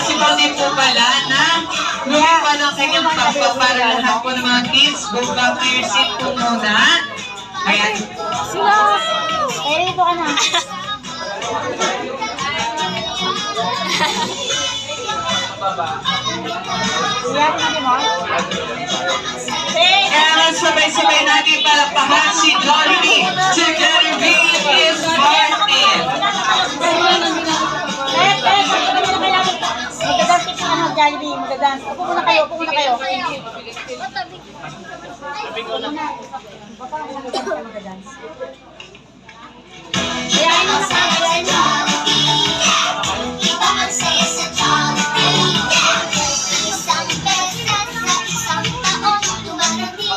possible din po pala na lumipa ng kanyang papa para lahat po ng mga kids. Buka clear seat po muna. Ayan. Sila! Eh, dito ka na. Kaya sabay-sabay natin palakpakan si Jollibee. Si Jollibee is Martin. Magdadance ka na, Jollibee. Magdadance. Upo muna kayo, upo muna kayo. Ayan mo sa ayan mo. Iba ang saya sa Jollibee. Isang beses sa isang taon, dumarating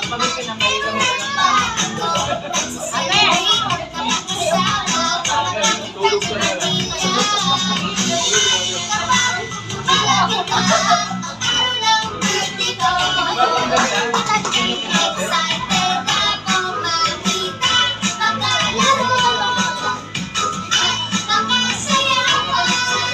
ang pagbabago. Nagsasabay, nagsasama, parang pagkakadila. Malapit na ang araw ng birthday ko. Excited ako makita magkalaro. Makasayawan,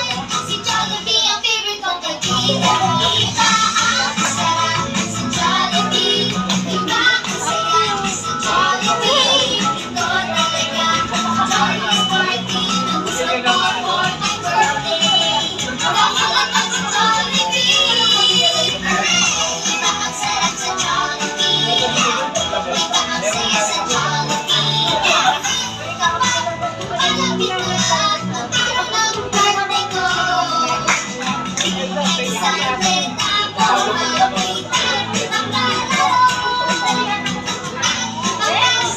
si Jollibee ang favorite kong kaibigan. Iba ang sarap sa Jollibee. Iba ang saya sa Jollibee. Ito talaga Jollibee party na gusto ko for my birthday. Nakalat ang sa Jollibee. Iba ang sarap sa Jollibee. Iba ang saya sa Jollibee. Kapag malapit na ang araw ng birthday ko, excited ako makita ang laro.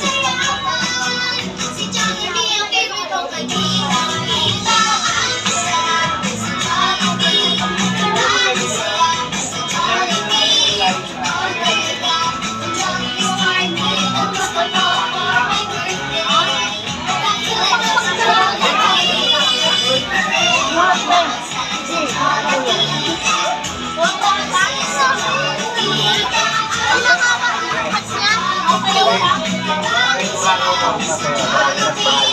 Makasayawan, si Jollibee ang favorite kong kaibigan. Iba ang sarap sa Jollibee. Iba ang saya sa Jollibee. All talaga, Jollibee party na gusto ko for my birthday. Nakalat ang Jollibee. Jollibee.